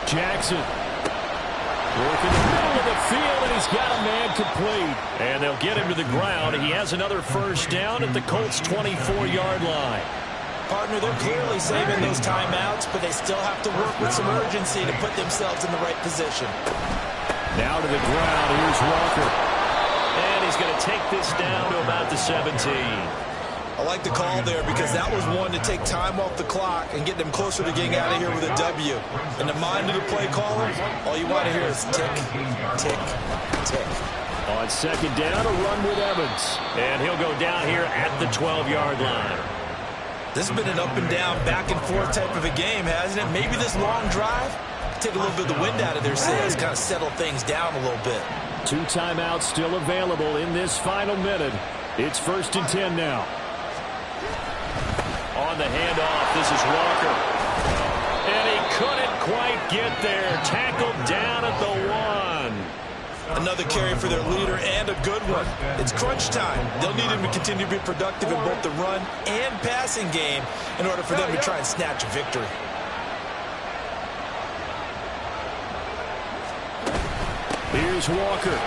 Jackson. Working the middle of the field, and he's got a man complete. And they'll get him to the ground. He has another first down at the Colts' 24-yard line. Partner, they're clearly saving those timeouts, but they still have to work with some urgency to put themselves in the right position. Now to the ground, here's Walker. And he's going to take this down to about the 17. I like the call there because that was one to take time off the clock and get them closer to getting out of here with a W. In the mind of the play caller, all you want to hear is tick, tick, tick. On 2nd down, a run with Evans. And he'll go down here at the 12-yard line. This has been an up and down, back and forth type of a game, hasn't it? Maybe this long drive, take a little bit of the wind out of their sails, kind of settle things down a little bit. 2 timeouts still available in this final minute. It's 1st and 10 now. On the handoff, this is Walker. And he couldn't quite get there. Tackled down at the 1. Another carry for their leader and a good one. It's crunch time. They'll need him to continue to be productive in both the run and passing game in order for them to try and snatch a victory. Here's Walker.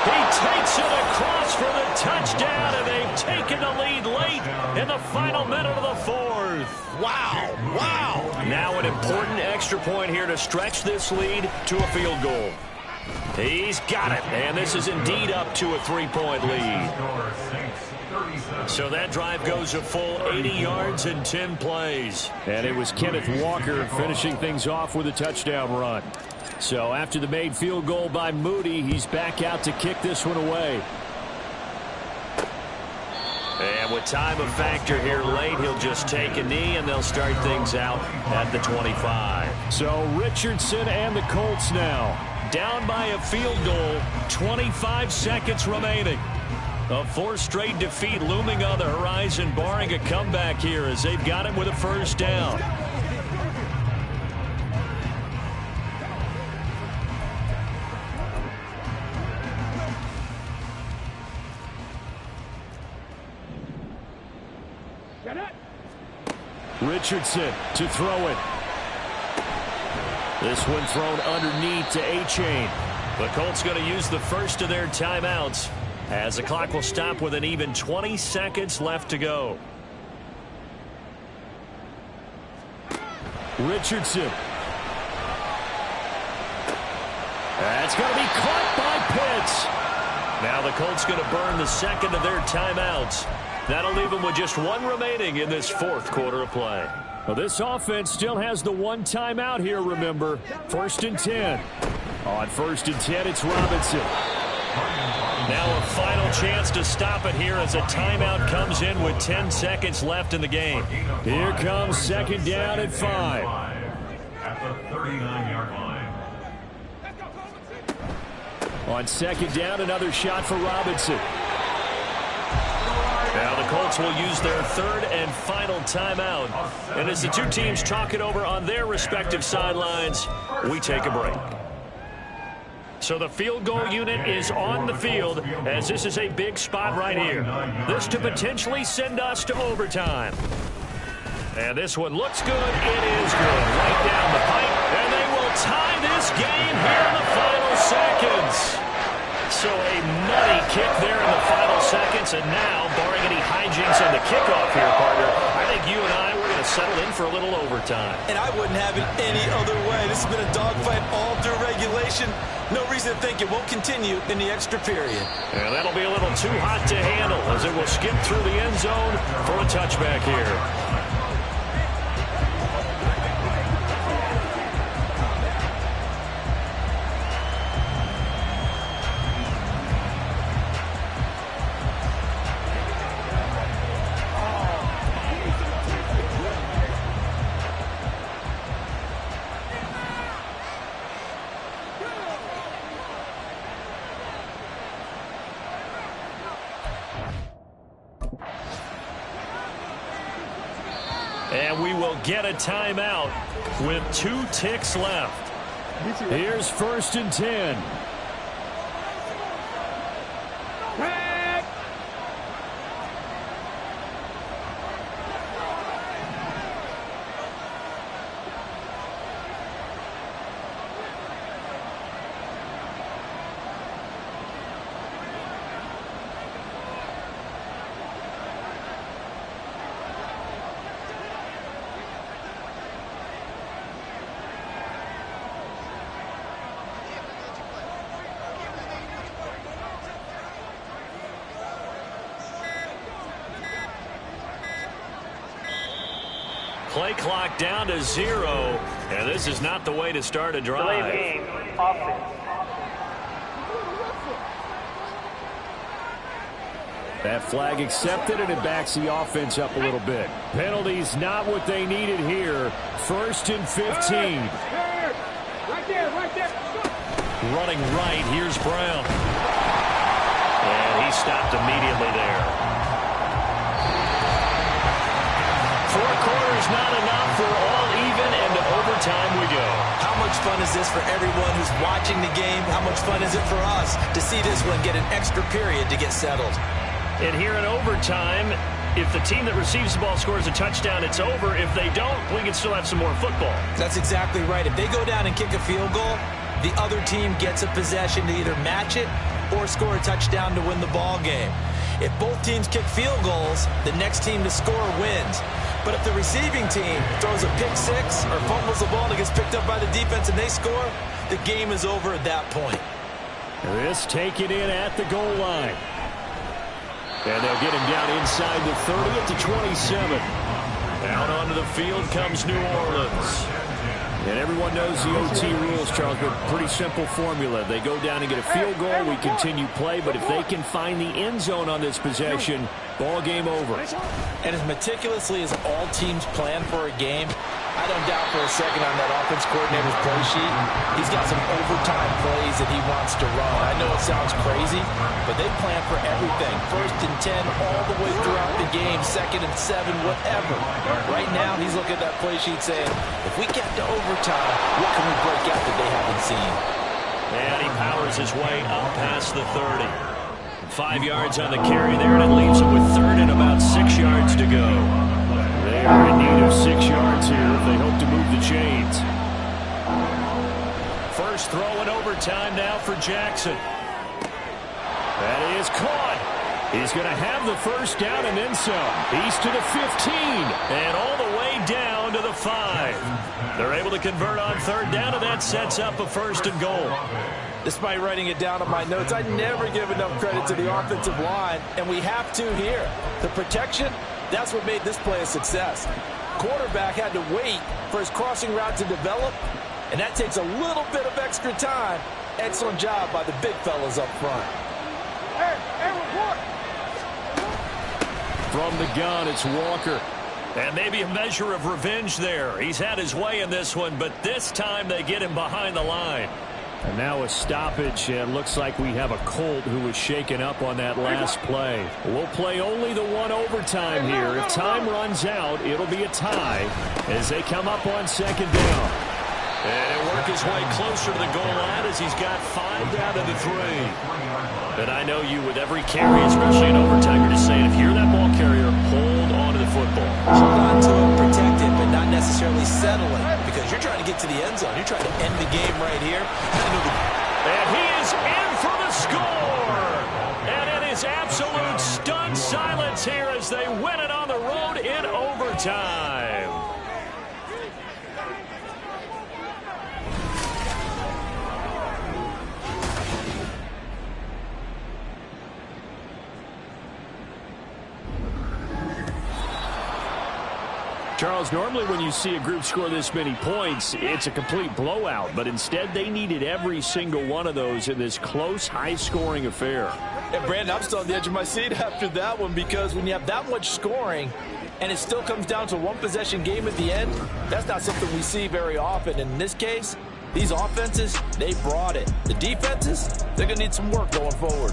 He takes it across for the touchdown, and they've taken the lead late in the final minute of the 4th. Wow, wow. Now an important extra point here to stretch this lead to a field goal. He's got it, and this is indeed up to a 3-point lead. So that drive goes a full 80 yards and 10 plays. And it was Kenneth Walker finishing things off with a touchdown run. So after the made field goal by Moody, he's back out to kick this one away. And with time a factor here late, he'll just take a knee, and they'll start things out at the 25. So Richardson and the Colts now down by a field goal, 25 seconds remaining. A fourth straight defeat looming on the horizon, barring a comeback here as they've got it with a first down. Richardson to throw it. This one thrown underneath to A-Chain. The Colts going to use the first of their timeouts as the clock will stop with an even 20 seconds left to go. Richardson. That's going to be caught by Pitts. Now the Colts going to burn the second of their timeouts. That'll leave them with just one remaining in this fourth quarter of play. Well, this offense still has the one timeout here, remember. 1st and 10. On 1st and 10, it's Robinson. Now a final chance to stop it here as a timeout comes in with 10 seconds left in the game. Here comes 2nd down at 5. At the 39-yard line. On 2nd down, another shot for Robinson. Now the Colts will use their 3rd and final timeout. And as the two teams talk it over on their respective sidelines, we take a break. So the field goal unit is on the field as this is a big spot right here. This to potentially send us to overtime. And this one looks good. It is good. Right down the pipe. And they will tie this game here in the final seconds. So a nutty kick there in the final seconds. And now, barring any hijinks on the kickoff here, partner, I think you and I, we're going to settle in for a little overtime. And I wouldn't have it any other way. This has been a dogfight all through regulation. No reason to think it won't continue in the extra period. And that'll be a little too hot to handle as it will skip through the end zone for a touchback here. And we will get a timeout with 2 ticks left. Here's 1st and 10. Play clock down to 0, and this is not the way to start a drive. Delayed game, offense. That flag accepted, and it backs the offense up a little bit. Penalties not what they needed here. 1st and 15. Right there, right there. Running right, here's Brown. And he stopped immediately there. 4 quarters not enough. We're all even, and to overtime we go. How much fun is this for everyone who's watching the game? How much fun is it for us to see this one get an extra period to get settled? And here in overtime, if the team that receives the ball scores a touchdown, it's over. If they don't, we can still have some more football. That's exactly right. If they go down and kick a field goal, the other team gets a possession to either match it or score a touchdown to win the ball game. If both teams kick field goals, the next team to score wins. But if the receiving team throws a pick six or fumbles the ball and it gets picked up by the defense and they score, the game is over at that point. This taken in at the goal line. And they'll get him down inside the 30 at the 27. Out onto the field comes New Orleans. And everyone knows the OT rules, Charles, but pretty simple formula. They go down and get a field goal, we continue play, but if they can find the end zone on this possession, ball game over. And as meticulously as all teams plan for a game, I don't doubt for a second on that offense coordinator's play sheet, he's got some overtime plays that he wants to run. I know it sounds crazy, but they plan for everything. 1st and 10 all the way throughout the game, 2nd and 7, whatever. Right now, he's looking at that play sheet saying, if we get to overtime, what can we break out that they haven't seen? And he powers his way up past the 30. 5 yards on the carry there, and it leaves him with 3rd and about 6 yards to go. They are in need of 6 yards here if they hope to move the chains. First throw in overtime now for Jackson. That is caught. He's going to have the first down and then some. He's to the 15. And all the way down to the 5. They're able to convert on 3rd down, and that sets up a 1st and goal. Despite writing it down on my notes, I never give enough credit to the offensive line, and we have to here. The protection, that's what made this play a success. Quarterback had to wait for his crossing route to develop, and that takes a little bit of extra time. Excellent job by the big fellas up front. From the gun, it's Walker. And maybe a measure of revenge there. He's had his way in this one, but this time they get him behind the line. And now a stoppage, and looks like we have a Colt who was shaken up on that last play. We'll play only the one overtime here. If time runs out, it'll be a tie as they come up on 2nd down. And he'll work his way closer to the goal line as he's got 5 down to the 3. And I know you, with every carry, especially in overtime, you're just saying, if you're that ball carrier, hold on to the football. Hold on to it, protect it, but not necessarily settle it, because you're trying to get to the end zone. You're trying to end the game right here. And he is in for the score. And it is absolute stunned silence here as they win it on the road in overtime. Charles, normally when you see a group score this many points, it's a complete blowout. But instead, they needed every single one of those in this close, high-scoring affair. And Brandon, I'm still on the edge of my seat after that one, because when you have that much scoring and it still comes down to one possession game at the end, that's not something we see very often. And in this case, these offenses, they brought it. The defenses, they're going to need some work going forward.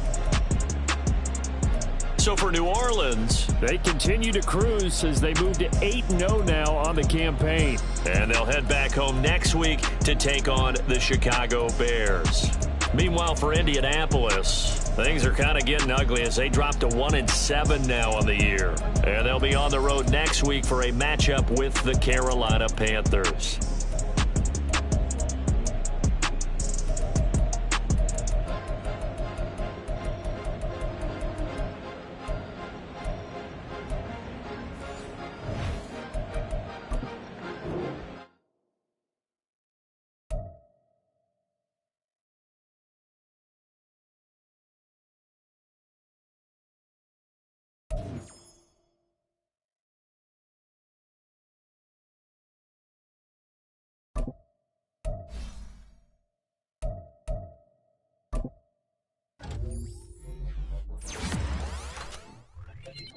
So for New Orleans, they continue to cruise as they move to 8-0 now on the campaign. And they'll head back home next week to take on the Chicago Bears. Meanwhile, for Indianapolis, things are kind of getting ugly as they drop to 1-7 now on the year. And they'll be on the road next week for a matchup with the Carolina Panthers.